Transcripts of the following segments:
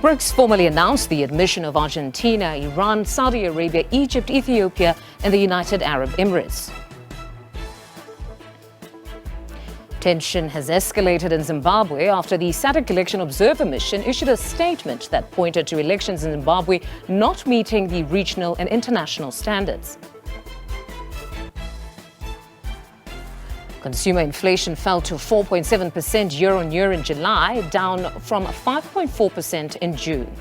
BRICS formally announced the admission of Argentina, Iran, Saudi Arabia, Egypt, Ethiopia, and the United Arab Emirates. Tension has escalated in Zimbabwe after the SADC election observer mission issued a statement that pointed to elections in Zimbabwe not meeting the regional and international standards. Consumer inflation fell to 4.7% year-on-year in July, down from 5.4% in June.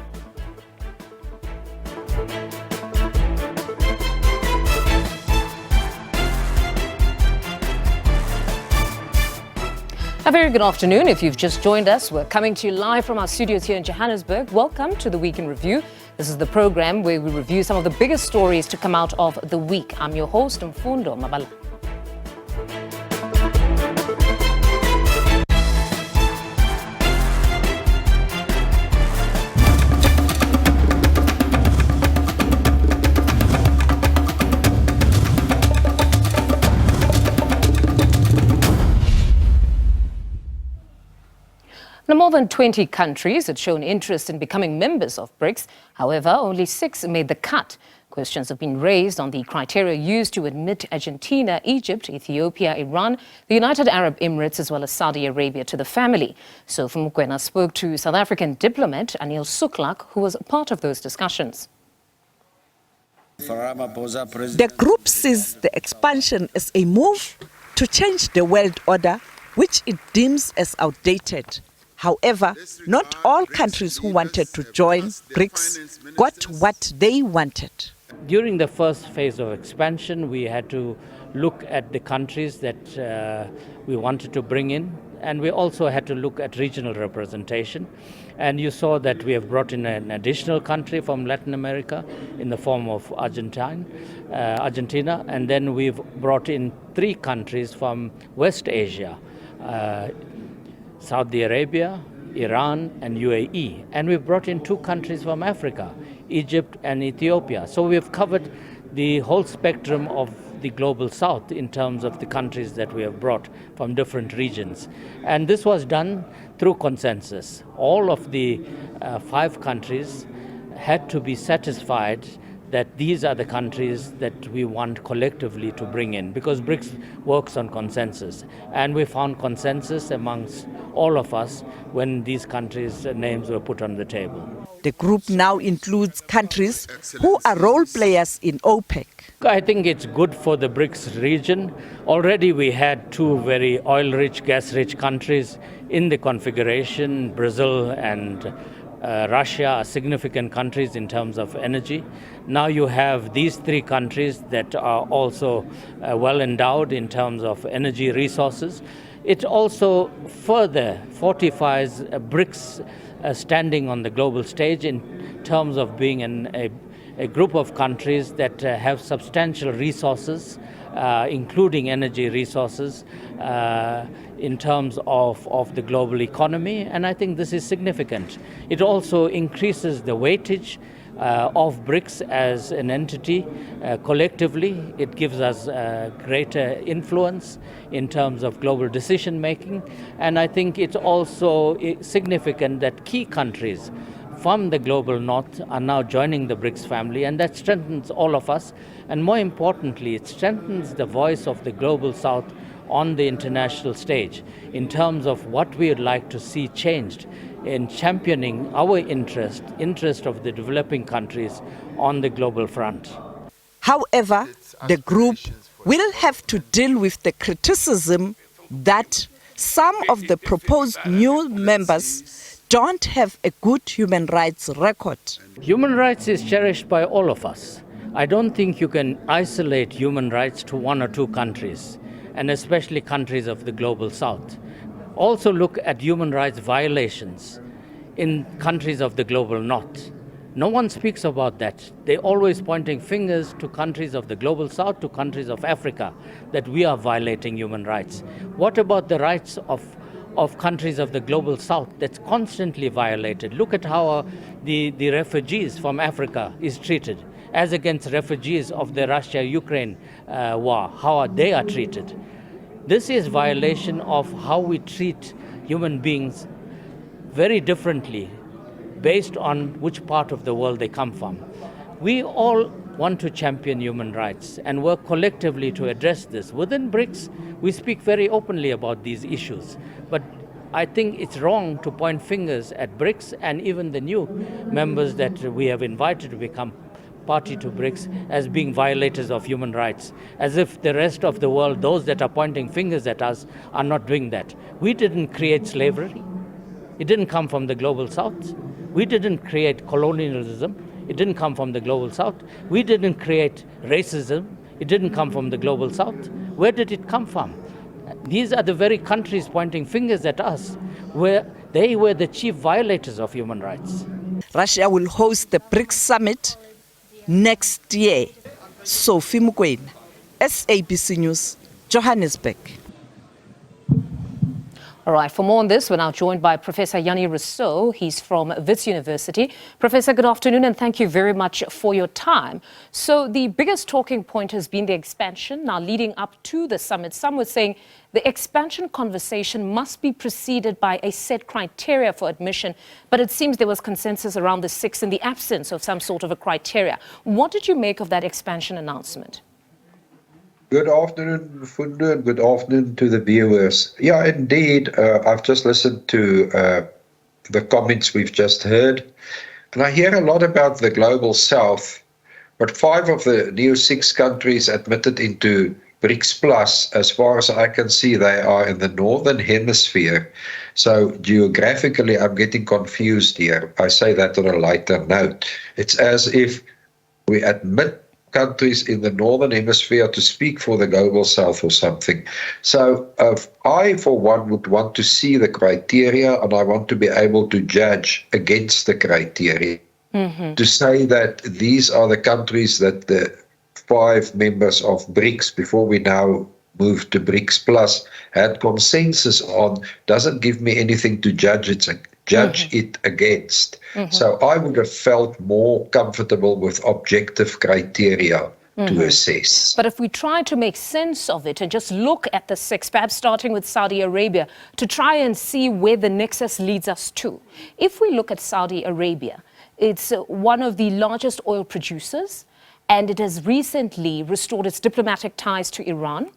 A very good afternoon. If you've just joined us, we're coming to you live from our studios here in Johannesburg. Welcome to the Week in Review. This is the program where we review some of the biggest stories to come out of the week. I'm your host, Mfundo Mabala. Now, more than 20 countries had shown interest in becoming members of BRICS. However, only 6 made the cut. Questions have been raised on the criteria used to admit Argentina, Egypt, Ethiopia, Iran, the United Arab Emirates, as well as Saudi Arabia to the family. Sophie Mukwena spoke to South African diplomat Anil Suklak, who was part of those discussions. The group sees the expansion as a move to change the world order, which it deems as outdated. However, not all countries who wanted to join BRICS got what they wanted. During the first phase of expansion, we had to look at the countries that we wanted to bring in, and we also had to look at regional representation. And you saw that we have brought in an additional country from Latin America in the form of Argentina, and then we've brought in 3 countries from West Asia, Saudi Arabia, Iran, and UAE. And we've brought in 2 countries from Africa, Egypt and Ethiopia. So we've covered the whole spectrum of the global south in terms of the countries that we have brought from different regions. And this was done through consensus. All of the 5 countries had to be satisfied that these are the countries that we want collectively to bring in, because BRICS works on consensus. And we found consensus amongst all of us when these countries' names were put on the table. The group now includes countries who are role players in OPEC. I think it's good for the BRICS region. Already we had 2 very oil-rich, gas-rich countries in the configuration, Brazil and Russia are significant countries in terms of energy. Now you have these 3 countries that are also well endowed in terms of energy resources. It also further fortifies BRICS standing on the global stage in terms of being a group of countries that have substantial resources, including energy resources, in terms of the global economy, and I think this is significant. It also increases the weightage of BRICS as an entity collectively. It gives us greater influence in terms of global decision making, and I think it's also significant that key countries from the global north are now joining the BRICS family, and that strengthens all of us. And more importantly, it strengthens the voice of the global south on the international stage in terms of what we would like to see changed in championing our interest of the developing countries on the global front. However, the group will have to deal with the criticism that some of the proposed new members don't have a good human rights record. Human rights is cherished by all of us. I don't think you can isolate human rights to 1 or 2 countries, and especially countries of the global south. Also look at human rights violations in countries of the global north. No one speaks about that. They're always pointing fingers to countries of the global south, to countries of Africa, that we are violating human rights. What about the rights of countries of the global south that's constantly violated? Look at how the refugees from Africa is treated, as against refugees of the Russia-Ukraine war, how they are treated. This is violation of how we treat human beings very differently based on which part of the world they come from. We all want to champion human rights and work collectively to address this. Within BRICS, we speak very openly about these issues. But I think it's wrong to point fingers at BRICS and even the new members that we have invited to become party to BRICS as being violators of human rights, as if the rest of the world, those that are pointing fingers at us, are not doing that. We didn't create slavery. It didn't come from the global south. We didn't create colonialism. It didn't come from the global south. We didn't create racism. It didn't come from the global south. Where did it come from? These are the very countries pointing fingers at us, where they were the chief violators of human rights. Russia will host the BRICS summit next year. Sophie Mukwena, SABC News, Johannesburg. All right, for more on this, we're now joined by Professor Yani Rousseau. He's from Wits University. Professor, good afternoon, and thank you very much for your time. So the biggest talking point has been the expansion. Now, leading up to the summit, some were saying the expansion conversation must be preceded by a set criteria for admission. But it seems there was consensus around the 6 in the absence of some sort of a criteria. What did you make of that expansion announcement? Good afternoon, Fundu, and good afternoon to the viewers. Yeah, indeed, I've just listened to the comments we've just heard. And I hear a lot about the global south, but 5 of the new 6 countries admitted into BRICS Plus, as far as I can see, they are in the northern hemisphere. So geographically, I'm getting confused here. I say that on a lighter note. It's as if we admit countries in the northern hemisphere to speak for the global south or something. So I, for one, would want to see the criteria, and I want to be able to judge against the criteria. To say that these are the countries that the 5 members of BRICS, before we now move to BRICS Plus, had consensus on, doesn't give me anything to judge it against. So I would have felt more comfortable with objective criteria to assess. But if we try to make sense of it and just look at the 6, perhaps starting with Saudi Arabia, to try and see where the nexus leads us to. If we look at Saudi Arabia, it's one of the largest oil producers, and it has recently restored its diplomatic ties to Iran.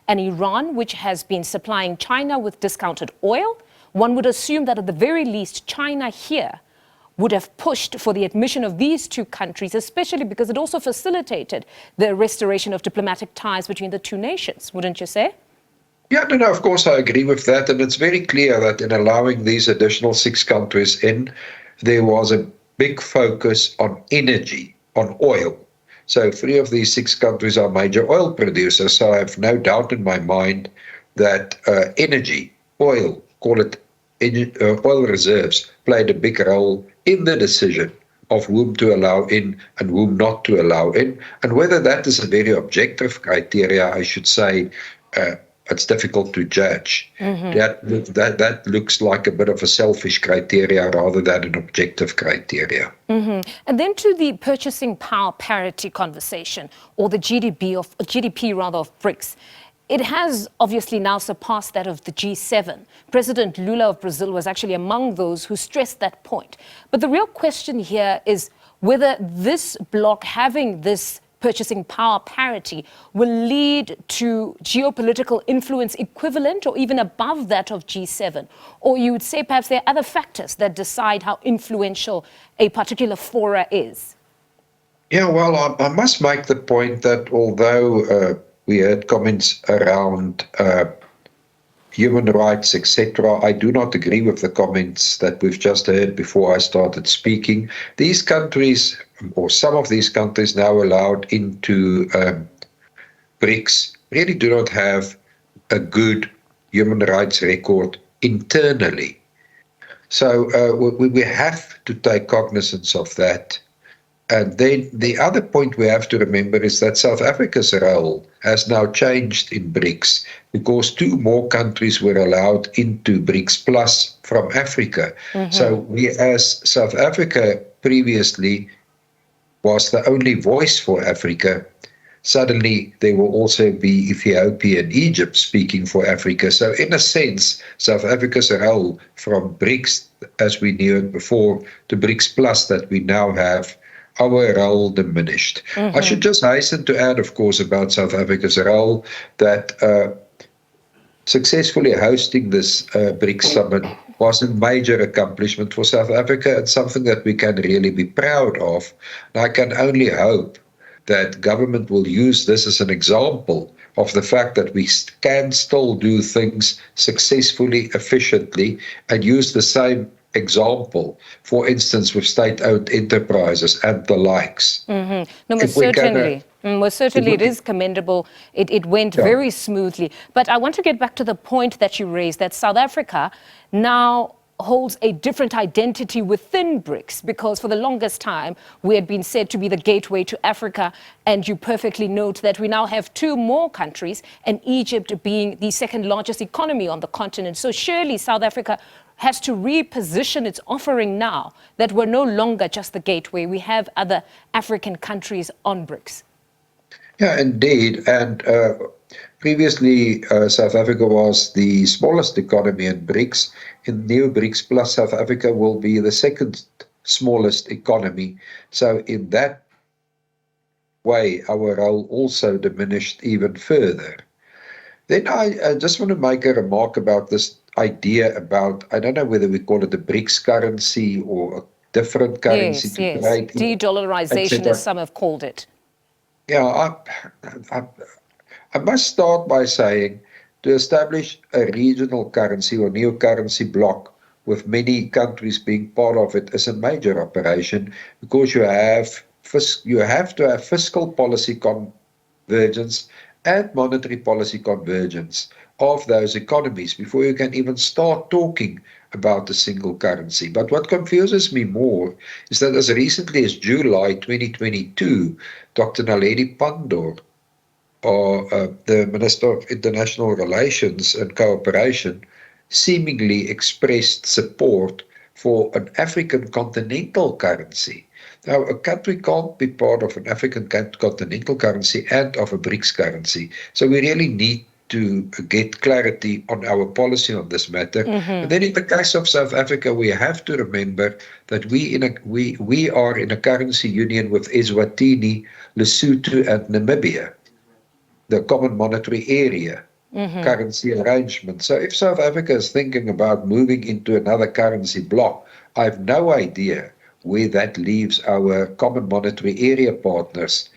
And Iran, which has been supplying China with discounted oil, one would assume that at the very least, China here would have pushed for the admission of these 2 countries, especially because it also facilitated the restoration of diplomatic ties between the 2 nations, wouldn't you say? Yeah, no, of course I agree with that. And it's very clear that in allowing these additional 6 countries in, there was a big focus on energy, on oil. So 3 of these 6 countries are major oil producers. So I have no doubt in my mind that energy, oil, call it oil reserves, played a big role in the decision of whom to allow in and whom not to allow in. And whether that is a very objective criteria, I should say, it's difficult to judge. That looks like a bit of a selfish criteria rather than an objective criteria. And then to the purchasing power parity conversation, or the GDP of BRICS. It has obviously now surpassed that of the G7. President Lula of Brazil was actually among those who stressed that point. But the real question here is whether this bloc having this purchasing power parity will lead to geopolitical influence equivalent or even above that of G7. Or you would say perhaps there are other factors that decide how influential a particular fora is. Yeah, well, I must make the point that although we heard comments around human rights, etc. I do not agree with the comments that we've just heard before I started speaking. These countries, or some of these countries now allowed into BRICS, really do not have a good human rights record internally. So we have to take cognizance of that. And then the other point we have to remember is that South Africa's role has now changed in BRICS because 2 more countries were allowed into BRICS Plus from Africa. So we, as South Africa previously was the only voice for Africa, suddenly there will also be Ethiopia and Egypt speaking for Africa. So in a sense, South Africa's role from BRICS, as we knew it before, to BRICS Plus that we now have, our role diminished. I should just hasten to add, of course, about South Africa's role that successfully hosting this BRICS summit was a major accomplishment for South Africa and something that we can really be proud of. And I can only hope that government will use this as an example of the fact that we can still do things successfully, efficiently, and use the same example, for instance, with state-owned enterprises and the likes. No, most If we can, certainly. Most certainly, it is commendable. It went Yeah. very smoothly. But I want to get back to the point that you raised, that South Africa now holds a different identity within BRICS, because for the longest time, we had been said to be the gateway to Africa. And you perfectly note that we now have two more countries, and Egypt being the second largest economy on the continent. So surely South Africa has to reposition its offering now that we're no longer just the gateway. We have other African countries on BRICS. Yeah, indeed. And previously, South Africa was the smallest economy in BRICS. In new BRICS Plus, South Africa will be the second smallest economy. So in that way, our role also diminished even further. Then I just want to make a remark about this idea about, I don't know whether we call it the BRICS currency or a different currency Yes, to yes. trade in, De-dollarization, etc. as some have called it. Yeah, I must start by saying to establish a regional currency or new currency bloc with many countries being part of it is a major operation, because you have to have fiscal policy convergence and monetary policy convergence of those economies before you can even start talking about the single currency. But what confuses me more is that as recently as July 2022, Dr. Naledi Pandor, the Minister of International Relations and Cooperation, seemingly expressed support for an African continental currency. Now, a country can't be part of an African continental currency and of a BRICS currency. So we really need to get clarity on our policy on this matter. And then in the case of South Africa, we have to remember that we are in a currency union with Eswatini, Lesotho, and Namibia, the Common Monetary Area currency arrangement. So if South Africa is thinking about moving into another currency bloc, I have no idea where that leaves our Common Monetary Area partners,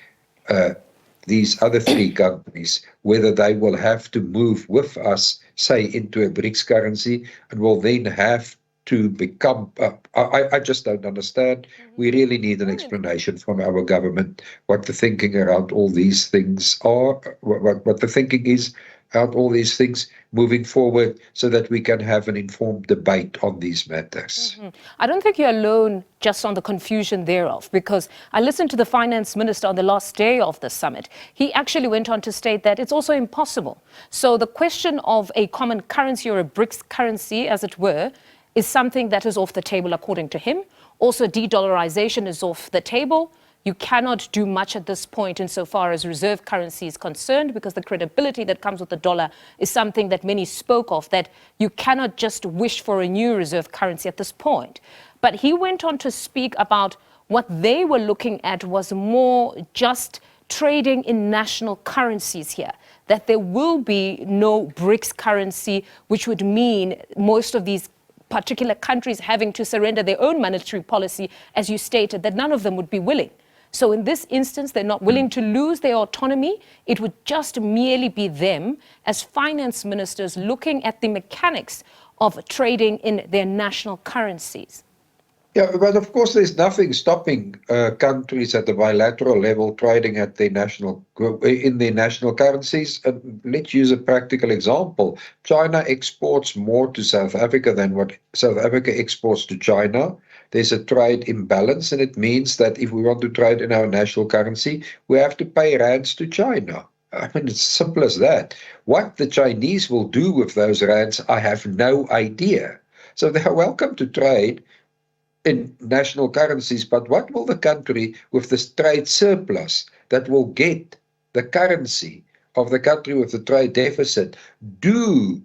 these other three countries, whether they will have to move with us, say, into a BRICS currency, and will then have to become, I just don't understand. We really need an explanation from our government what the thinking around all these things are, what the thinking is around all these things moving forward, so that we can have an informed debate on these matters. I don't think you're alone just on the confusion thereof, because I listened to the finance minister on the last day of the summit. He actually went on to state that it's also impossible. So the question of a common currency or a BRICS currency, as it were, is something that is off the table according to him. Also, de-dollarization is off the table. You cannot do much at this point insofar as reserve currency is concerned, because the credibility that comes with the dollar is something that many spoke of, that you cannot just wish for a new reserve currency at this point. But he went on to speak about what they were looking at was more just trading in national currencies here, that there will be no BRICS currency, which would mean most of these particular countries having to surrender their own monetary policy, as you stated, that none of them would be willing. So in this instance, they're not willing to lose their autonomy. It would just merely be them as finance ministers looking at the mechanics of trading in their national currencies. Yeah, but of course, there's nothing stopping countries at the bilateral level trading at their in their national currencies. Let's use a practical example. China exports more to South Africa than what South Africa exports to China. There's a trade imbalance, and it means that if we want to trade in our national currency, we have to pay rands to China. I mean, it's simple as that. What the Chinese will do with those rands, I have no idea. So they are welcome to trade in national currencies, but what will the country with this trade surplus that will get the currency of the country with the trade deficit do,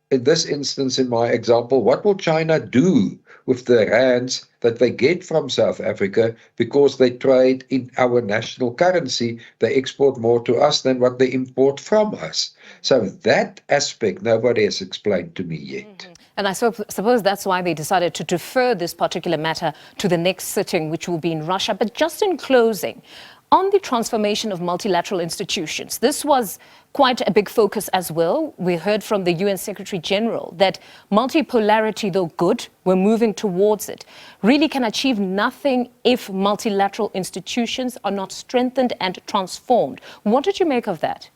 in this instance, in my example, what will China do with the rands that they get from South Africa because they trade in our national currency? They export more to us than what they import from us. So that aspect nobody has explained to me yet. And I suppose that's why they decided to defer this particular matter to the next sitting, which will be in Russia. But just in closing, on the transformation of multilateral institutions, this was quite a big focus as well. We heard from the UN Secretary General that multipolarity, though good, we're moving towards it, really can achieve nothing if multilateral institutions are not strengthened and transformed. What did you make of that?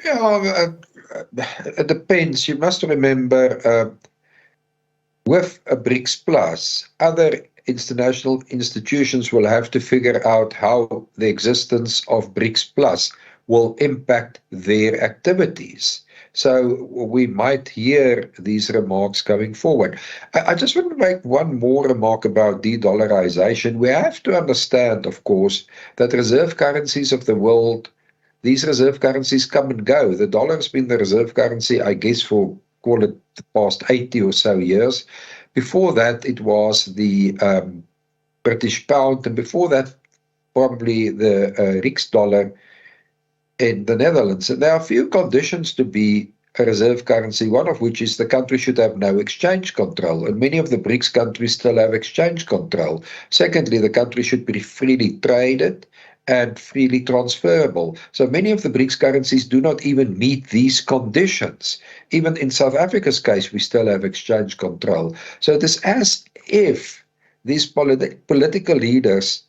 Yeah, it depends. You must remember, with a BRICS Plus, other international institutions will have to figure out how the existence of BRICS Plus will impact their activities. So we might hear these remarks going forward. I just want to make one more remark about de-dollarization. We have to understand, of course, that reserve currencies of the world, these reserve currencies come and go. The dollar has been the reserve currency, I guess, for, call it, the past 80 or so years. Before that, it was the British pound, and before that, probably the Rix dollar in the Netherlands. And there are a few conditions to be a reserve currency, one of which is the country should have no exchange control. And many of the BRICS countries still have exchange control. Secondly, the country should be freely traded and freely transferable. So many of the BRICS currencies do not even meet these conditions. Even in South Africa's case, we still have exchange control. So it is as if these political leaders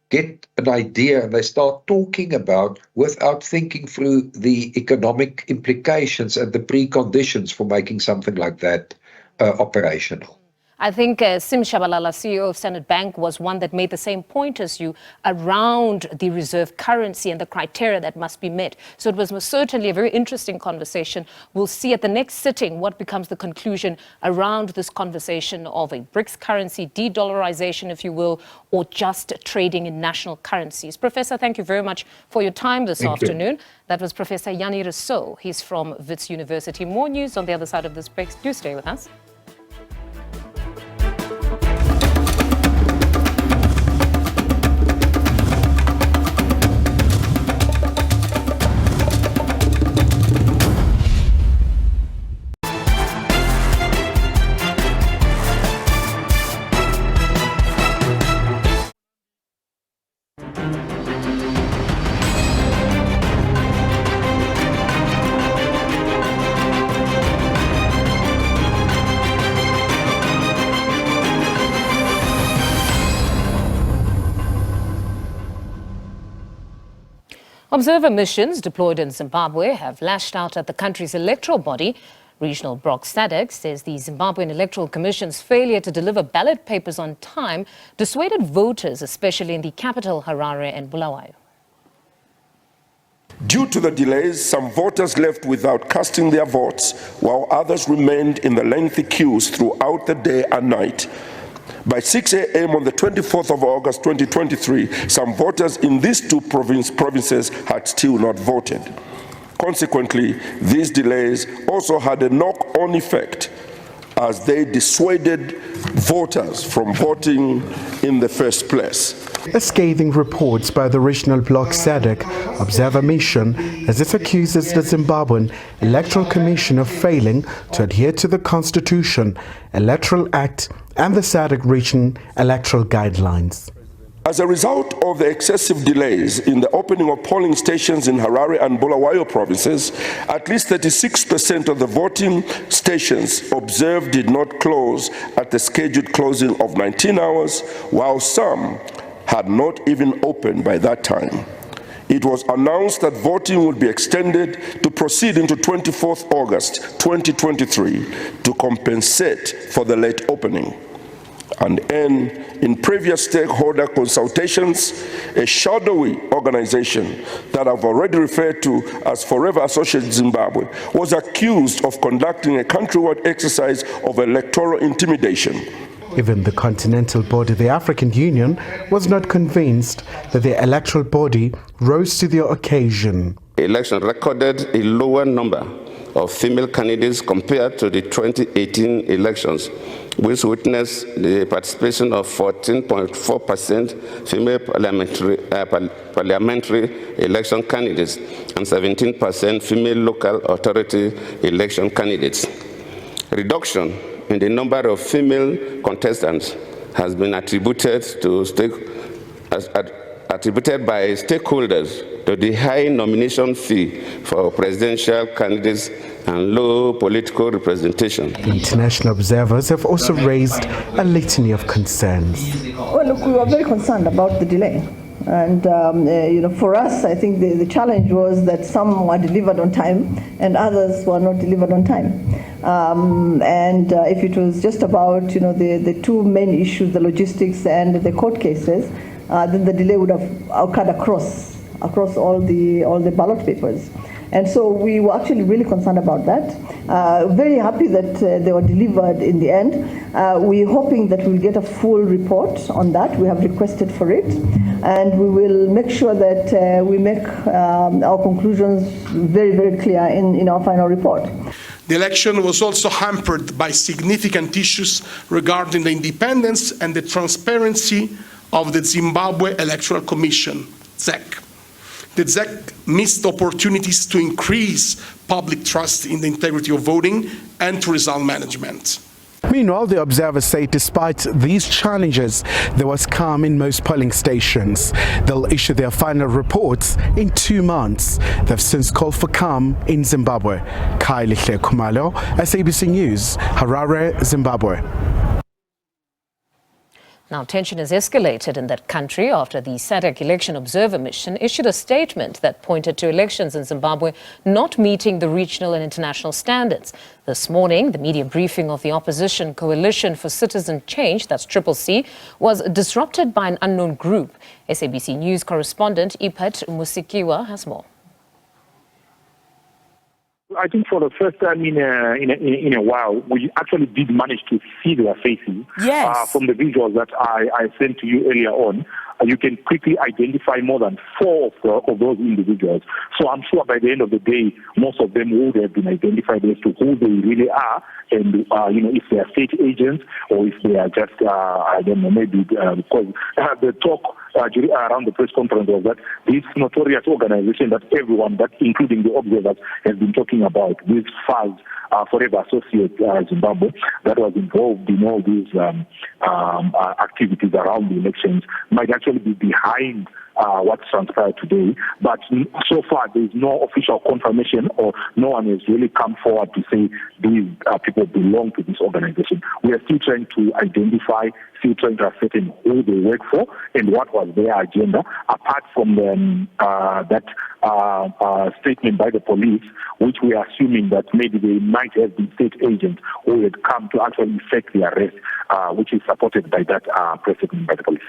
get an idea and they start talking about without thinking through the economic implications and the preconditions for making something like that operational. I think Sim Shabalala, CEO of Standard Bank, was one that made the same point as you around the reserve currency and the criteria that must be met. So it was most certainly a very interesting conversation. We'll see at the next sitting what becomes the conclusion around this conversation of a BRICS currency, de-dollarization, if you will, or just trading in national currencies. Professor, thank you very much for your time this afternoon. That was Professor Yani Rousseau. He's from Wits University. More news on the other side of this break. Do stay with us. Observer missions deployed in Zimbabwe have lashed out at the country's electoral body. Regional BRICS SADC says the Zimbabwean Electoral Commission's failure to deliver ballot papers on time dissuaded voters, especially in the capital Harare and Bulawayo. Due to the delays, some voters left without casting their votes, while others remained in the lengthy queues throughout the day and night. By 6 a.m. on the 24th of August 2023, some voters in these two provinces had still not voted. Consequently, these delays also had a knock-on effect as they dissuaded voters from voting in the first place. A scathing report by the regional bloc SADC Observer Mission as it accuses the Zimbabwean Electoral Commission of failing to adhere to the Constitution, Electoral Act and the SADC region electoral guidelines. As a result of the excessive delays in the opening of polling stations in Harare and Bulawayo provinces, at least 36% of the voting stations observed did not close at the scheduled closing of 19 hours, while some had not even opened by that time. It was announced that voting would be extended to proceed into 24th August 2023 to compensate for the late opening. And in previous stakeholder consultations, a shadowy organization that I've already referred to as Forever Associate Zimbabwe was accused of conducting a countrywide exercise of electoral intimidation. Even the continental body, the African Union, was not convinced that the electoral body rose to the occasion. The election recorded a lower number of female candidates compared to the 2018 elections, which witnessed the participation of 14.4% female parliamentary election candidates and 17% female local authority election candidates. Reduction in the number of female contestants has been attributed by stakeholders to the high nomination fee for presidential candidates and low political representation. International observers have also raised a litany of concerns. Well, look, we were very concerned about the delay. And, for us, I think the challenge was that some were delivered on time and others were not delivered on time. If it was just about, the two main issues, the logistics and the court cases, then the delay would have occurred across all the ballot papers. And so we were actually really concerned about that. Very happy that they were delivered in the end. We're hoping that we'll get a full report on that. We have requested for it. And we will make sure that we make our conclusions very, very clear in our final report. The election was also hampered by significant issues regarding the independence and the transparency of the Zimbabwe Electoral Commission, ZEC. The ZEC missed opportunities to increase public trust in the integrity of voting and to result management. Meanwhile, the observers say despite these challenges, there was calm in most polling stations. They'll issue their final reports in 2 months. They've since called for calm in Zimbabwe. Kailihle Khumalo, SABC News, Harare, Zimbabwe. Now, tension has escalated in that country after the SADC Election Observer Mission issued a statement that pointed to elections in Zimbabwe not meeting the regional and international standards. This morning, the media briefing of the opposition Coalition for Citizen Change, that's CCC, was disrupted by an unknown group. SABC News correspondent Ipet Musikiwa has more. I think for the first time in a while, we actually did manage to see their faces. Yes. From the visuals that I sent to you earlier on, you can quickly identify more than 4 of those individuals. So I'm sure by the end of the day, most of them would have been identified as to who they really are, and if they are state agents or if they are just I don't know, maybe because the talk around the press conference was that this notorious organization that everyone, that including the observers, has been talking about, this FAZ, Forever Associate Zimbabwe, that was involved in all these activities around the elections, might actually be behind what's transpired today. But so far, there is no official confirmation, or no one has really come forward to say these people belong to this organization. We are still trying to identify, still trying to ascertain who they work for and what was their agenda, apart from that statement by the police, which we are assuming that maybe they might have been state agents who had come to actually effect the arrest, which is supported by that press statement by the police.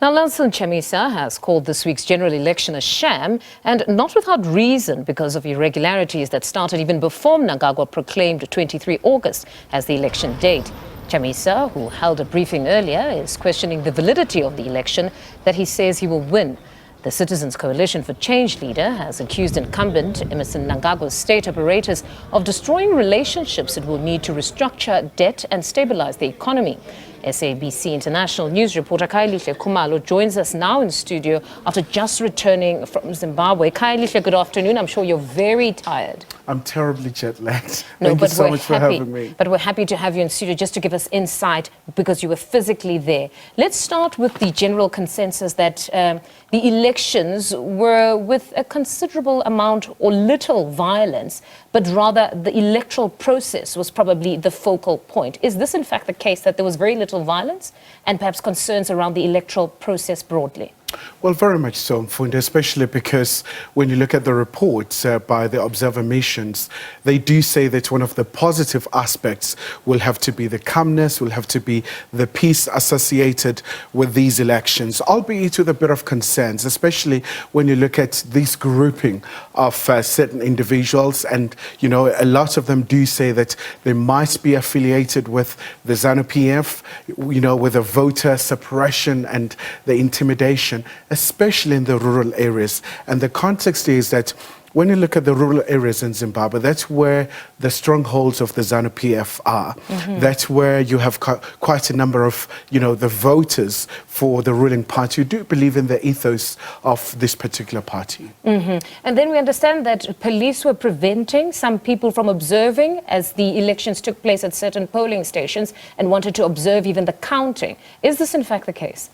Now, Lanson Chamisa has called this week's general election a sham, and not without reason, because of irregularities that started even before Mnangagwa proclaimed 23 August as the election date. Chamisa, who held a briefing earlier, is questioning the validity of the election that he says he will win. The Citizens Coalition for Change leader has accused incumbent Emmerson Mnangagwa's state apparatus of destroying relationships it will need to restructure debt and stabilize the economy. SABC international news reporter Kailihle Khumalo joins us now in studio after just returning from Zimbabwe. Kailihle, good afternoon. I'm sure you're very tired. I'm terribly jet lagged. Thank you so much for having me. But we're happy to have you in studio just to give us insight because you were physically there. Let's start with the general consensus that the elections were with a considerable amount or little violence, but rather the electoral process was probably the focal point. Is this in fact the case, that there was very little violence and perhaps concerns around the electoral process broadly? Well, very much so, Mfundo, especially because when you look at the reports by the observer missions, they do say that one of the positive aspects will have to be the calmness, will have to be the peace associated with these elections, albeit with a bit of concerns, especially when you look at this grouping of certain individuals. And, you know, a lot of them do say that they might be affiliated with the ZANU-PF, you know, with the voter suppression and the intimidation, especially in the rural areas. And the context is that when you look at the rural areas in Zimbabwe, that's where the strongholds of the ZANU-PF are. That's where you have quite a number of, you know, the voters for the ruling party who do believe in the ethos of this particular party. And then we understand that police were preventing some people from observing as the elections took place at certain polling stations and wanted to observe even the counting. Is this in fact the case?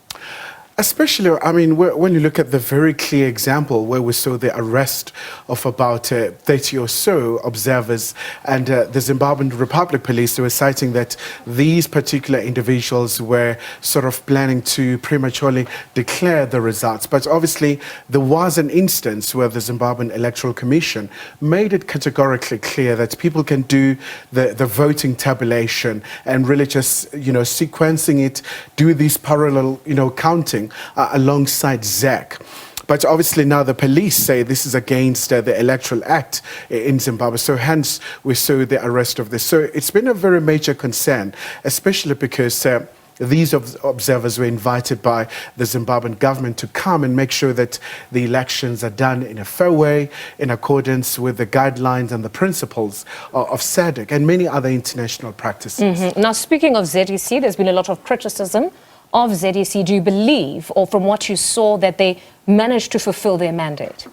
Especially, I mean, when you look at the very clear example where we saw the arrest of about 30 or so observers, and the Zimbabwean Republic Police, they were citing that these particular individuals were sort of planning to prematurely declare the results. But obviously, there was an instance where the Zimbabwean Electoral Commission made it categorically clear that people can do the voting tabulation and really just, you know, sequencing it, do these parallel, you know, counting alongside ZEC. But obviously now the police say this is against the Electoral Act in Zimbabwe. So hence we saw the arrest of this. So it's been a very major concern, especially because these observers were invited by the Zimbabwean government to come and make sure that the elections are done in a fair way, in accordance with the guidelines and the principles of SADC and many other international practices. Now, speaking of ZEC, there's been a lot of criticism of ZEC. Do you believe, or from what you saw, that they managed to fulfill their mandate?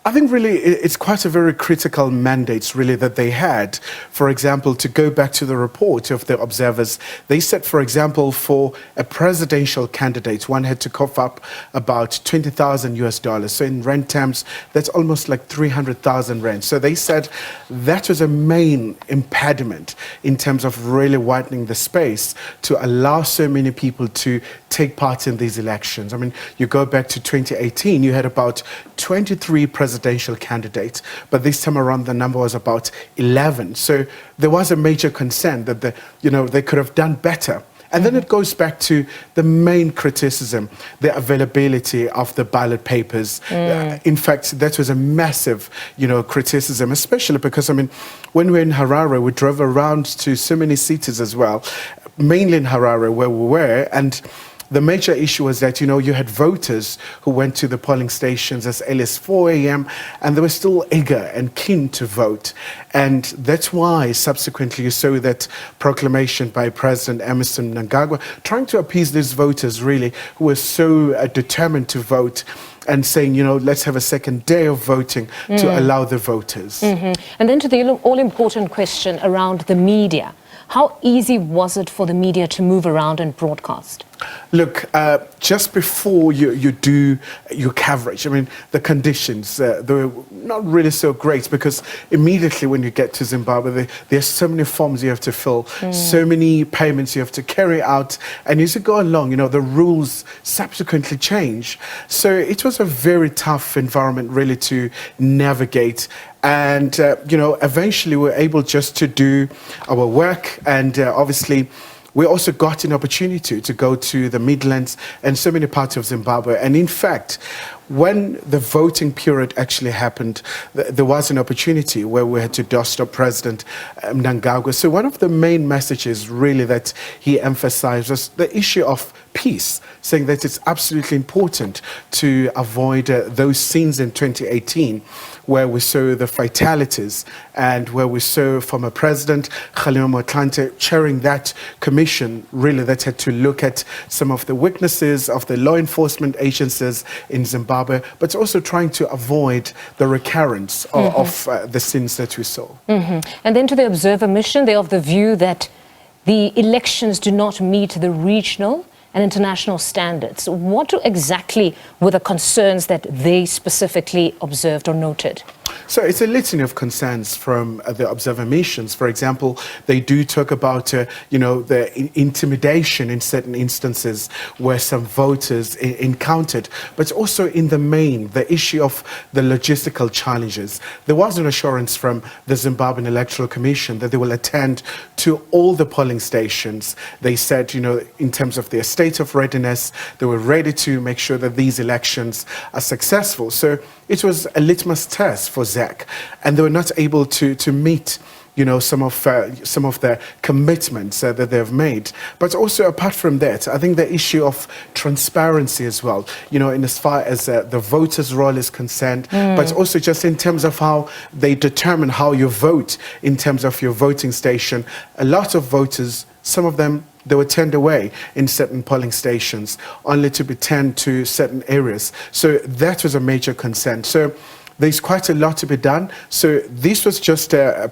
I think really it's quite a very critical mandate really that they had. For example, to go back to the report of the observers, they said, for example, for a presidential candidate, one had to cough up about $20,000 US. So in rand terms, that's almost like 300,000 rand. So they said that was a main impediment in terms of really widening the space to allow so many people to take part in these elections. I mean, you go back to 2018, you had about 23 presidential candidates, but this time around the number was about 11. So there was a major concern that they could have done better. And then it goes back to the main criticism, the availability of the ballot papers. In fact, that was a massive, criticism, especially because, I mean, when we were in Harare, we drove around to so many cities as well, mainly in Harare where we were, and the major issue was that, you had voters who went to the polling stations as early as 4 a.m. and they were still eager and keen to vote. And that's why subsequently you saw that proclamation by President Emerson Mnangagwa trying to appease these voters really who were so determined to vote and saying, let's have a second day of voting to allow the voters. And then to the all-important question around the media. How easy was it for the media to move around and broadcast? Look, just before you do your coverage, I mean, the conditions, they were not really so great because immediately when you get to Zimbabwe, there's so many forms you have to fill, so many payments you have to carry out. And as you go along, the rules subsequently change. So it was a very tough environment really to navigate. And, eventually we were able just to do our work. And obviously, we also got an opportunity to go to the Midlands and so many parts of Zimbabwe. And in fact, when the voting period actually happened, there was an opportunity where we had to doorstop President Mnangagwa. So one of the main messages really that he emphasized was the issue of peace, saying that it's absolutely important to avoid those scenes in 2018 where we saw the fatalities and where we saw former President Kgalema Motlanthe chairing that commission really that had to look at some of the weaknesses of the law enforcement agencies in Zimbabwe, but also trying to avoid the recurrence of the sins that we saw. And then to the observer mission, they're of the view that the elections do not meet the regional and international standards. What exactly were the concerns that they specifically observed or noted? So it's a litany of concerns from the observer missions. For example, they do talk about, the intimidation in certain instances where some voters encountered, but also in the main, the issue of the logistical challenges. There was an assurance from the Zimbabwean Electoral Commission that they will attend to all the polling stations. They said, in terms of their state of readiness, they were ready to make sure that these elections are successful. So it was a litmus test for ZEC, and they were not able to meet, some of the commitments that they've made. But also, apart from that, I think the issue of transparency as well, in as far as the voters' role is concerned, but also just in terms of how they determine how you vote in terms of your voting station. A lot of voters, some of them, they were turned away in certain polling stations, only to be turned to certain areas. So that was a major concern. So there's quite a lot to be done. So this was just a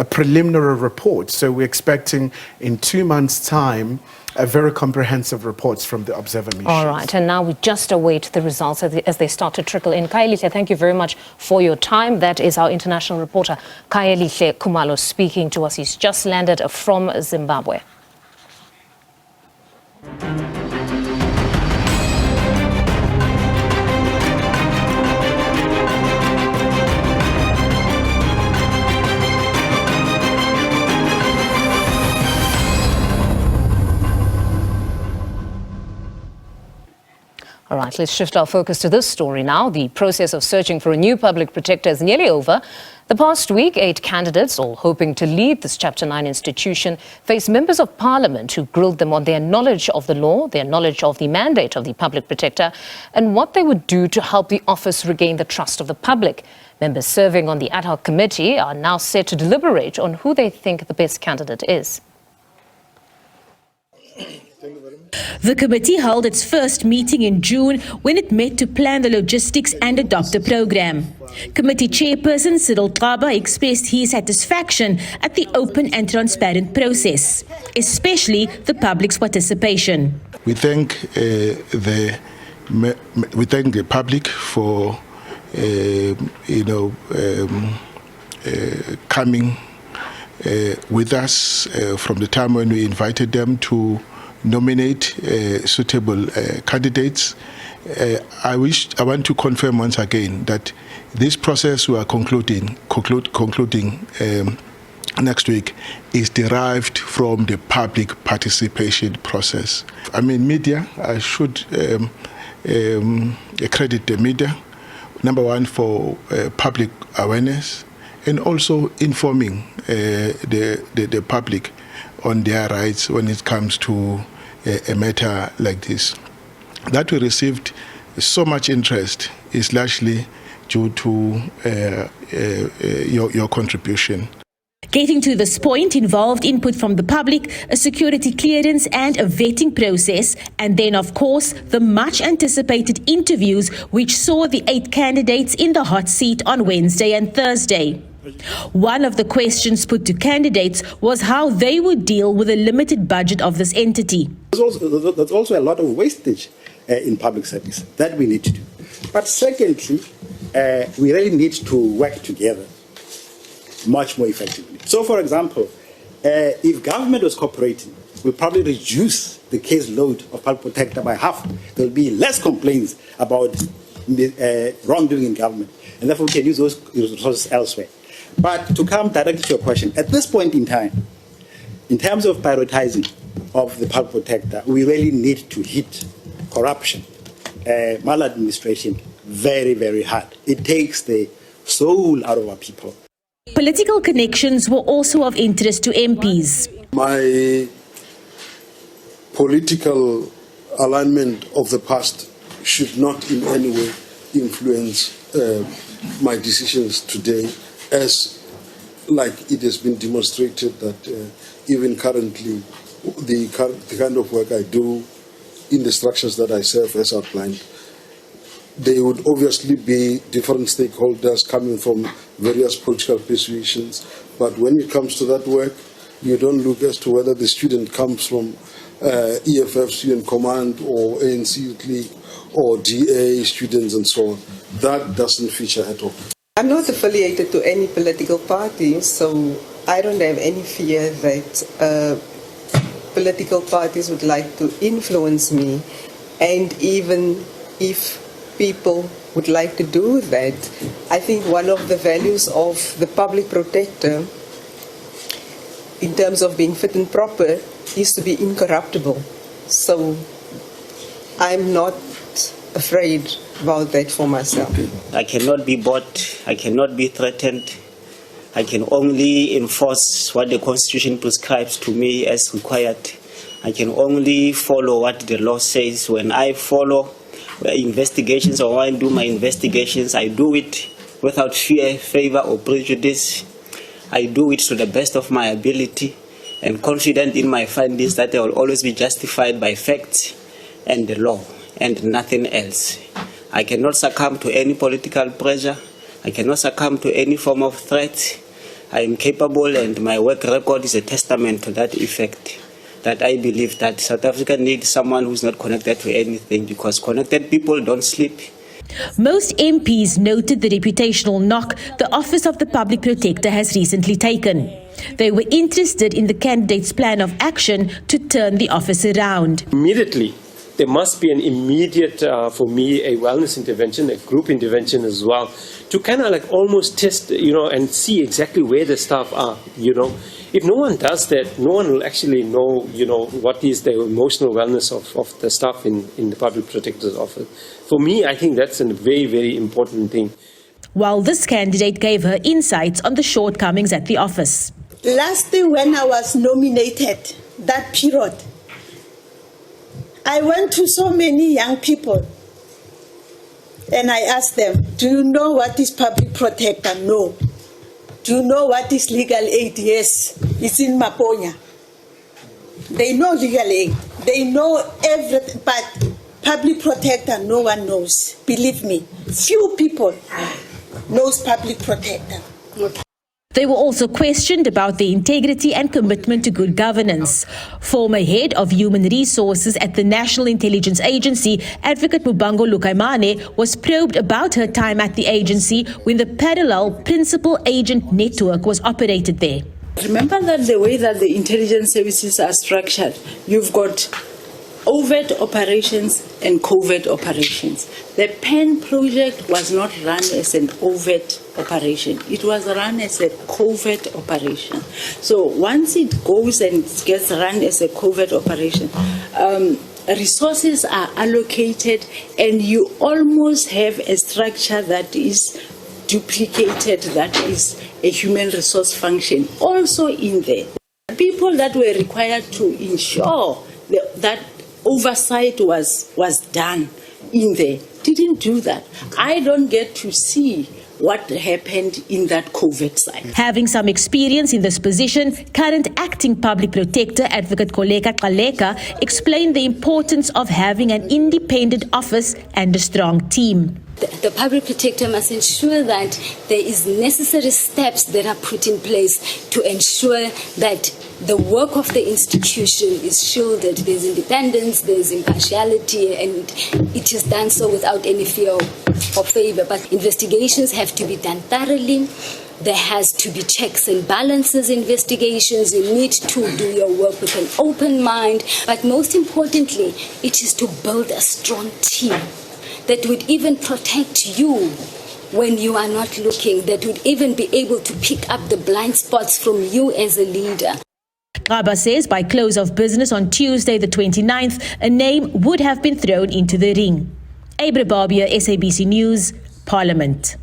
preliminary report. So we're expecting in 2 months' time a very comprehensive reports from the observer missions. All right, and now we just await the results as they start to trickle in. Kaelihle, thank you very much for your time. That is our international reporter, Kaelihle Khumalo, speaking to us. He's just landed from Zimbabwe. All right, let's shift our focus to this story now. The process of searching for a new public protector is nearly over. The past week, 8 candidates, all hoping to lead this Chapter 9 institution, faced members of parliament who grilled them on their knowledge of the law, their knowledge of the mandate of the public protector, and what they would do to help the office regain the trust of the public. Members serving on the ad hoc committee are now set to deliberate on who they think the best candidate is. The committee held its first meeting in June when it met to plan the logistics and adopt a program. Committee chairperson Cyril Xaba expressed his satisfaction at the open and transparent process, especially the public's participation. We thank the public for coming with us from the time when we invited them to nominate suitable candidates. I want to confirm once again that this process we are concluding next week is derived from the public participation process. I mean, media, I should credit the media, number one, for public awareness and also informing the public on their rights when it comes to a matter like this. That we received so much interest is largely due to your contribution. Getting to this point involved input from the public, a security clearance and a vetting process, and then, of course, the much-anticipated interviews which saw the 8 candidates in the hot seat on Wednesday and Thursday. One of the questions put to candidates was how they would deal with the limited budget of this entity. There's also a lot of wastage in public service that we need to do. But secondly, we really need to work together much more effectively. So, for example, if government was cooperating, we'll probably reduce the caseload of public protector by half. There'll be less complaints about wrongdoing in government, and therefore we can use those resources elsewhere. But to come directly to your question, at this point in time, in terms of prioritizing of the public protector, we really need to hit corruption, maladministration very, very hard. It takes the soul out of our people. Political connections were also of interest to MPs. My political alignment of the past should not in any way influence my decisions today, as like it has been demonstrated that even currently the kind of work I do in the structures that I serve as outlined, there would obviously be different stakeholders coming from various political persuasions, but when it comes to that work, you don't look as to whether the student comes from EFF Student Command or ANC Youth League or DA students and so on. That doesn't feature at all. I'm not affiliated to any political party, so I don't have any fear that political parties would like to influence me. And even if people would like to do that, I think one of the values of the public protector in terms of being fit and proper is to be incorruptible. So I'm not afraid about that for myself. I cannot be bought, I cannot be threatened. I can only enforce what the Constitution prescribes to me as required. I can only follow what the law says. When I follow investigations or when I do my investigations, I do it without fear, favor or prejudice. I do it to the best of my ability and confident in my findings that they will always be justified by facts and the law and nothing else. I cannot succumb to any political pressure. I cannot succumb to any form of threat. I am capable, and my work record is a testament to that effect, that I believe that South Africa needs someone who's not connected to anything, because connected people don't sleep. Most MPs noted the reputational knock the Office of the Public Protector has recently taken. They were interested in the candidate's plan of action to turn the office around. Immediately, there must be an immediate, for me, a wellness intervention, a group intervention as well, to kind of like almost test, and see exactly where the staff are, If no one does that, no one will actually know, what is the emotional wellness of the staff in the Public Protector's office. For me, I think that's a very, very important thing. While this candidate gave her insights on the shortcomings at the office. Last day when I was nominated, that period, I went to so many young people and I asked them, do you know what is public protector? No. Do you know what is legal aid? Yes, it's in Maponya. They know legal aid. They know everything, but public protector, no one knows. Believe me, few people knows public protector. They were also questioned about their integrity and commitment to good governance. Former head of human resources at the National Intelligence Agency, Advocate Mubango Lukaimane, was probed about her time at the agency when the parallel principal agent network was operated there. Remember that the way that the intelligence services are structured, you've got overt operations and covert operations. The PEN project was not run as an overt operation. It was run as a covert operation. So once it goes and gets run as a covert operation, resources are allocated and you almost have a structure that is duplicated, that is a human resource function also in there. People that were required to ensure that oversight was done in there didn't do that. I don't get to see what happened in that covert side. Having some experience in this position, current acting public protector Advocate Koleka Kaleka explained the importance of having an independent office and a strong team. The public protector must ensure that there is necessary steps that are put in place to ensure that the work of the institution is shielded. There's independence, there's impartiality, and it is done so without any fear of favor. But investigations have to be done thoroughly. There has to be checks and balances investigations. You need to do your work with an open mind. But most importantly, it is to build a strong team that would even protect you when you are not looking, that would even be able to pick up the blind spots from you as a leader. Gaba says by close of business on Tuesday the 29th, a name would have been thrown into the ring. Abra Barbia, SABC News, Parliament.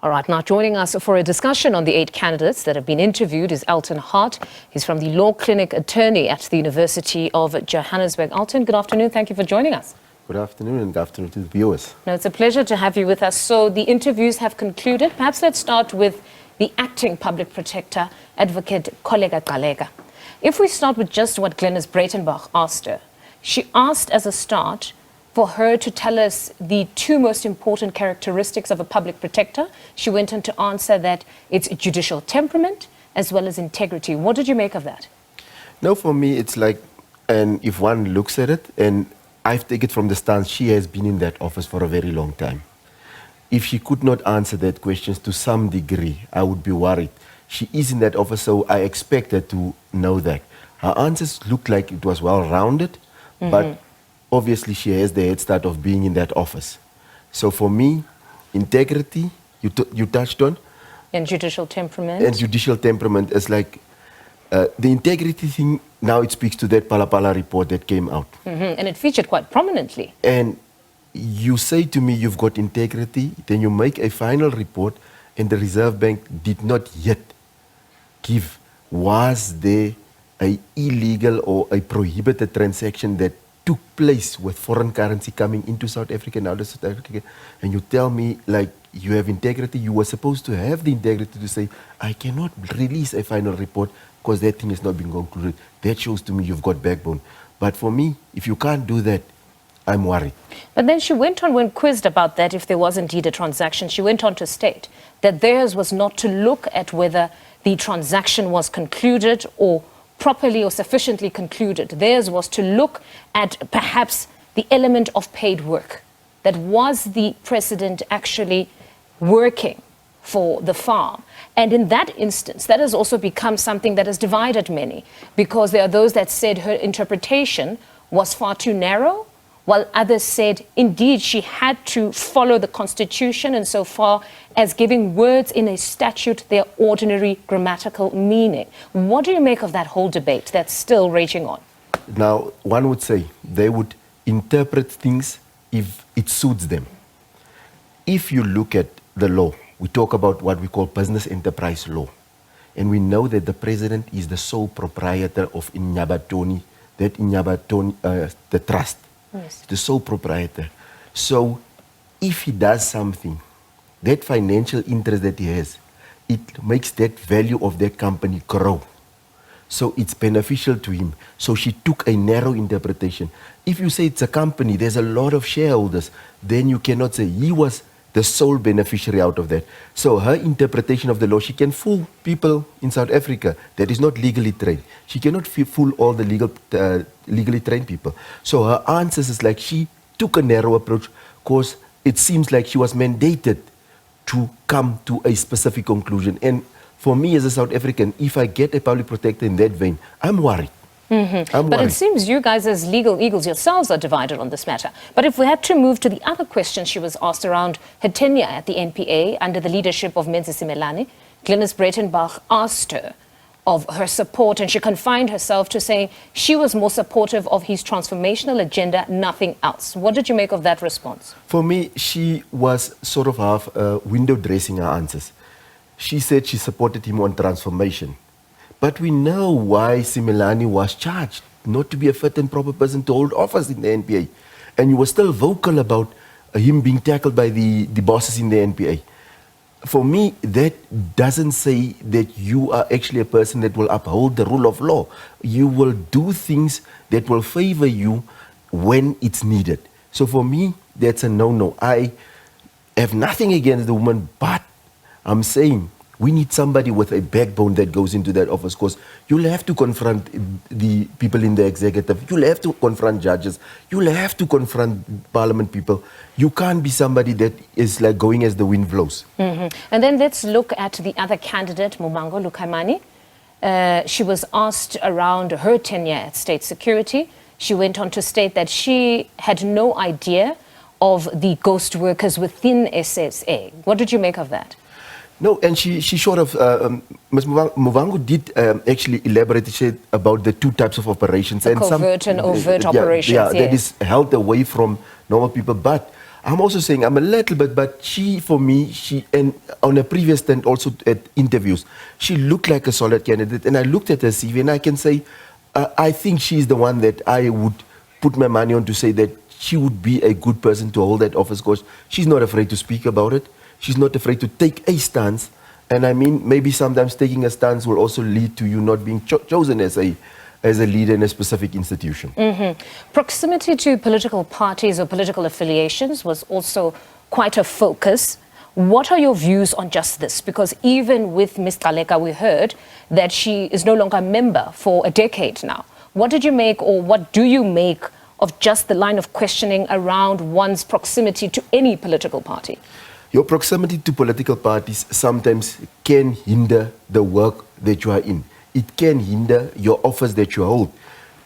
All right, now joining us for a discussion on the 8 candidates that have been interviewed is Elton Hart. He's from the Law Clinic Attorney at the University of Johannesburg. Elton, good afternoon. Thank you for joining us. Good afternoon and good afternoon to the viewers. No, it's a pleasure to have you with us. So the interviews have concluded. Perhaps let's start with the acting public protector, Advocate Koleka Kaleka. If we start with just what Glenys Breitenbach asked her, she asked as a start for her to tell us the 2 most important characteristics of a public protector. She went on to answer that it's judicial temperament as well as integrity. What did you make of that? No, for me, it's like, and if one looks at it, and I take it from the stance, she has been in that office for a very long time. if she could not answer that question to some degree, I would be worried. She is in that office, so I expect her to know that. Her answers looked like it was well-rounded, but obviously she has the head start of being in that office. So for me, integrity, you touched on. And judicial temperament. And judicial temperament is like, the integrity thing, now it speaks to that Palapala report that came out. And it featured quite prominently. And you say to me you've got integrity, then you make a final report, and the Reserve Bank did not yet give, was there a illegal or a prohibited transaction that took place with foreign currency coming into South Africa and out of South Africa, and you tell me like you have integrity, you were supposed to have the integrity to say, I cannot release a final report because that thing has not been concluded. That shows to me you've got backbone. But for me, if you can't do that, I'm worried. But then she went on, when quizzed about that, if there was indeed a transaction, she went on to state that theirs was not to look at whether the transaction was concluded or properly or sufficiently concluded. Theirs was to look at perhaps the element of paid work. That was the president actually working for the farm. And in that instance, that has also become something that has divided many, because there are those that said her interpretation was far too narrow, while others said, indeed, she had to follow the Constitution insofar as giving words in a statute their ordinary grammatical meaning. What do you make of that whole debate that's still raging on? Now, one would say they would interpret things if it suits them. If you look at the law, we talk about what we call business enterprise law. And we know that the president is the sole proprietor of Inyabatoni, the trust. Yes. The sole proprietor. So if he does something, that financial interest that he has, it makes that value of that company grow. So it's beneficial to him. So she took a narrow interpretation. If you say it's a company, there's a lot of shareholders, then you cannot say he was the sole beneficiary out of that. So her interpretation of the law, she can fool people in South Africa that is not legally trained. She cannot fool all the legally trained people. So her answers is like she took a narrow approach because it seems like she was mandated to come to a specific conclusion. And for me as a South African, if I get a public protector in that vein, I'm worried. But it seems you guys as legal eagles yourselves are divided on this matter. But if we had to move to the other question she was asked around her tenure at the NPA under the leadership of Menzi Simelane, Glynis Breitenbach asked her of her support, and she confined herself to saying she was more supportive of his transformational agenda, nothing else. What did you make of that response? For me, she was sort of half window dressing her answers. She said she supported him on transformation. But we know why Simelane was charged, not to be a fit and proper person to hold office in the NPA. And you were still vocal about him being tackled by the bosses in the NPA. For me, that doesn't say that you are actually a person that will uphold the rule of law. You will do things that will favor you when it's needed. So for me, that's a no-no. I have nothing against the woman, but I'm saying we need somebody with a backbone that goes into that office, because you'll have to confront the people in the executive, you'll have to confront judges, you'll have to confront parliament people. You can't be somebody that is like going as the wind blows. And then let's look at the other candidate, Mumango Lukamani. She was asked around her tenure at State Security. She went on to state that she had no idea of the ghost workers within SSA. What did you make of that? No, and she sort of, Ms. Muvango did actually elaborate about the two types of operations. The covert and overt operations. Yeah, that is held away from normal people. But I'm also saying, I'm a little bit, but she, for me, and on a previous stand also at interviews, she looked like a solid candidate. And I looked at her CV and I can say, I think she's the one that I would put my money on to say that she would be a good person to hold that office, because she's not afraid to speak about it. She's not afraid to take a stance. And I mean, maybe sometimes taking a stance will also lead to you not being chosen as a leader in a specific institution. Proximity to political parties or political affiliations was also quite a focus. What are your views on just this? Because even with Ms. Kaleka, we heard that she is no longer a member for a decade now. What did you make, or what do you make of just the line of questioning around one's proximity to any political party? Your proximity to political parties sometimes can hinder the work that you are in. It can hinder your office that you hold.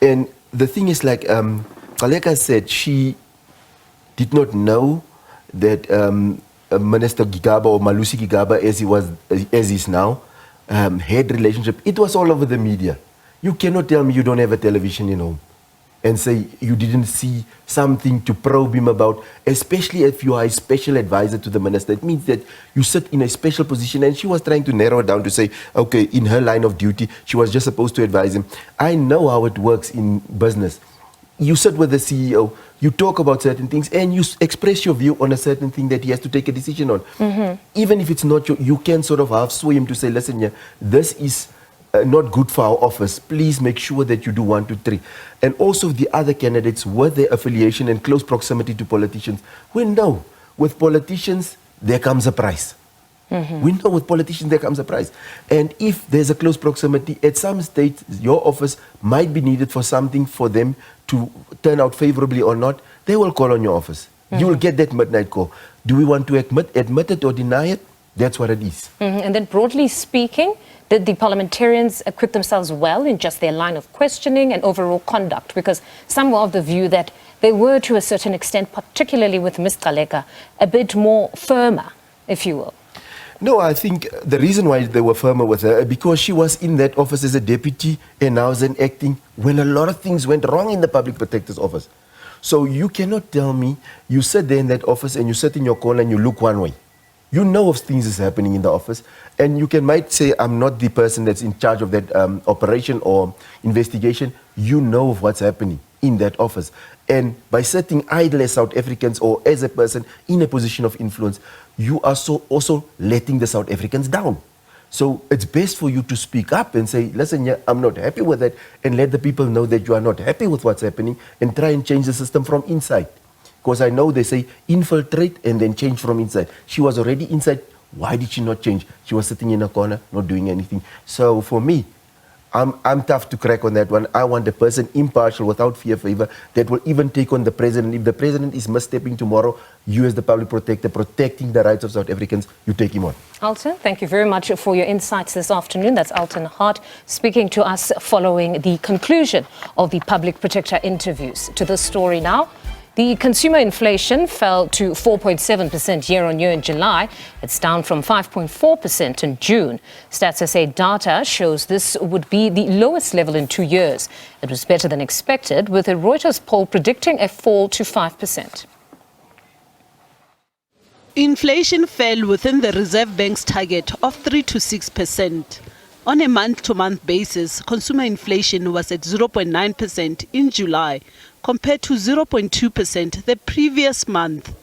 And the thing is, like Kaleka said, she did not know that Minister Gigaba or Malusi Gigaba, as he is now, had relationship. It was all over the media. You cannot tell me you don't have a television in home and say you didn't see something to probe him about, especially if you are a special advisor to the minister. It means that you sit in a special position, and she was trying to narrow it down to say, okay, in her line of duty, she was just supposed to advise him. I know how it works in business. You sit with the CEO, you talk about certain things, and you express your view on a certain thing that he has to take a decision on. Even if it's not you can sort of half sway him to say, listen, yeah, this is not good for our office. Please make sure that you do 1, 2, 3. And also the other candidates with their affiliation and close proximity to politicians. We know with politicians, there comes a price. We know with politicians, there comes a price. And if there's a close proximity, at some stage, your office might be needed for something for them to turn out favorably or not, they will call on your office. You will get that midnight call. Do we want to admit it or deny it? That's what it is. And then broadly speaking, did the parliamentarians acquit themselves well in just their line of questioning and overall conduct? Because some were of the view that they were, to a certain extent, particularly with Ms. Kaleka, a bit more firmer, if you will. No, I think the reason why they were firmer with her, because she was in that office as a deputy and now as an acting, when a lot of things went wrong in the Public Protector's office. So you cannot tell me, you sit there in that office and you sit in your corner and you look one way. You know of things is happening in the office, and you might say, I'm not the person that's in charge of that operation or investigation. You know of what's happening in that office. And by sitting idle as South Africans or as a person in a position of influence, you are also letting the South Africans down. So it's best for you to speak up and say, listen, yeah, I'm not happy with that, and let the people know that you are not happy with what's happening, and try and change the system from inside. Because I know they say infiltrate and then change from inside. She was already inside. Why did she not change? She was sitting in a corner, not doing anything. So for me, I'm tough to crack on that one. I want a person impartial, without fear, favor, that will even take on the president. If the president is misstepping tomorrow, you as the public protector, protecting the rights of South Africans, you take him on. Elton, thank you very much for your insights this afternoon. That's Elton Hart speaking to us following the conclusion of the public protector interviews. To this story now. The consumer inflation fell to 4.7% year-on-year in July. It's down from 5.4% in June. Stats SA data shows this would be the lowest level in 2 years. It was better than expected, with a Reuters poll predicting a fall to 5%. Inflation fell within the Reserve Bank's target of 3 to 6%. On a month-to-month basis, consumer inflation was at 0.9% in July, compared to 0.2% the previous month.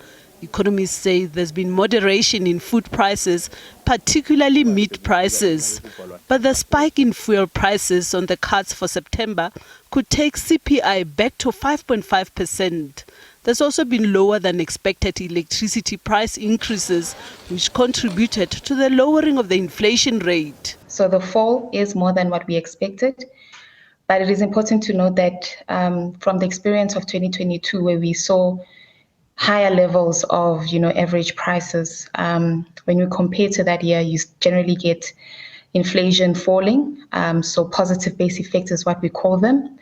Economists say there's been moderation in food prices, particularly meat prices. But the spike in fuel prices on the cards for September could take CPI back to 5.5%. There's also been lower than expected electricity price increases, which contributed to the lowering of the inflation rate. So the fall is more than what we expected. But it is important to note that from the experience of 2022, where we saw higher levels of, average prices, when you compare to that year, you generally get inflation falling. So positive base effect is what we call them.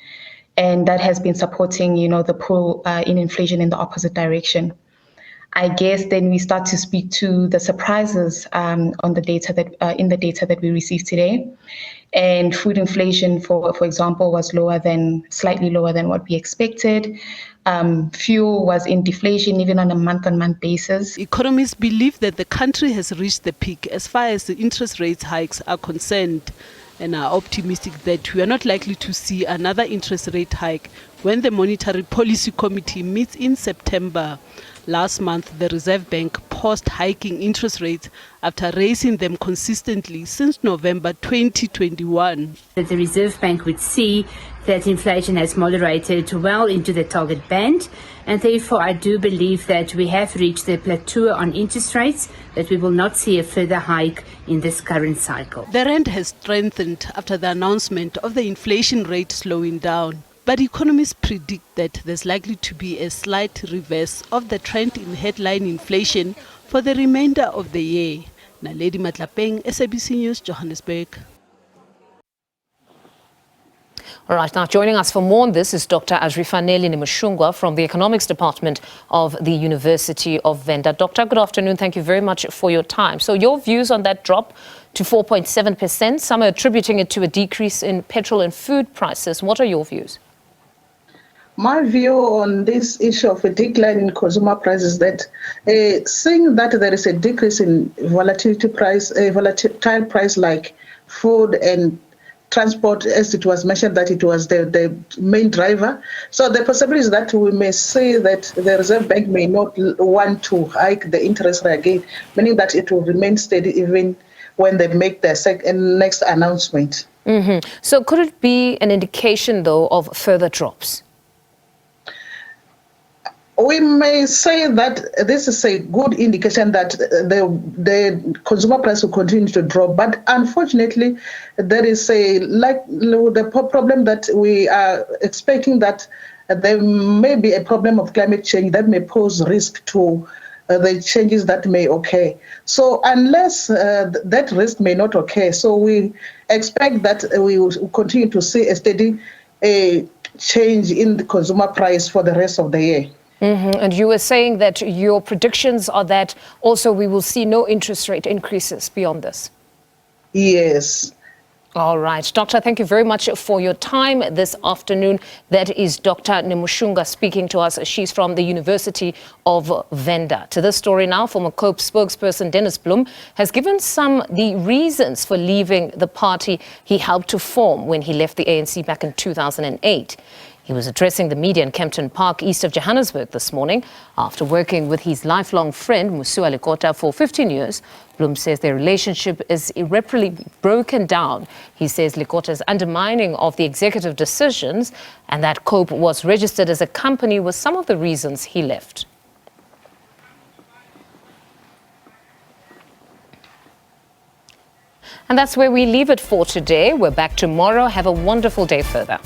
And that has been supporting, the pull in inflation in the opposite direction. I guess then we start to speak to the surprises on the data in the data that we received today. And food inflation, for example, was slightly lower than what we expected. Fuel was in deflation even on a month-on-month basis. Economists believe that the country has reached the peak as far as the interest rate hikes are concerned, and are optimistic that we are not likely to see another interest rate hike when the Monetary Policy Committee meets in September. Last month, the Reserve Bank paused hiking interest rates after raising them consistently since November 2021. That the Reserve Bank would see that inflation has moderated well into the target band, and therefore I do believe that we have reached the plateau on interest rates, that we will not see a further hike in this current cycle. The rand has strengthened after the announcement of the inflation rate slowing down. But economists predict that there's likely to be a slight reverse of the trend in headline inflation for the remainder of the year. Naledi Matlapeng, SABC News, Johannesburg. All right, now joining us for more on this is Dr. Azra Faneli from the Economics Department of the University of Venda. Doctor, good afternoon. Thank you very much for your time. So your views on that drop to 4.7%, some are attributing it to a decrease in petrol and food prices. What are your views? My view on this issue of a decline in consumer prices is that seeing that there is a decrease in volatile price like food and transport, as it was mentioned that it was the main driver. So the possibility is that we may say that the Reserve Bank may not want to hike the interest rate again, meaning that it will remain steady even when they make their next announcement. Mm-hmm. So could it be an indication, though, of further drops? We may say that this is a good indication that the consumer price will continue to drop, but unfortunately, there is the problem that we are expecting that there may be a problem of climate change that may pose risk to the changes that may occur. So unless that risk may not occur, so we expect that we will continue to see a steady change in the consumer price for the rest of the year. Mm-hmm. And you were saying that your predictions are that also we will see no interest rate increases beyond this. Yes. All right. Doctor, thank you very much for your time this afternoon. That is Dr. Nemushunga speaking to us. She's from the University of Venda. To this story now, former COPE spokesperson Dennis Bloem has given the reasons for leaving the party he helped to form when he left the ANC back in 2008. He was addressing the media in Kempton Park, east of Johannesburg this morning. After working with his lifelong friend, Musua Lekota, for 15 years, Bloem says their relationship is irreparably broken down. He says Lekota's undermining of the executive decisions and that COPE was registered as a company was some of the reasons he left. And that's where we leave it for today. We're back tomorrow. Have a wonderful day further.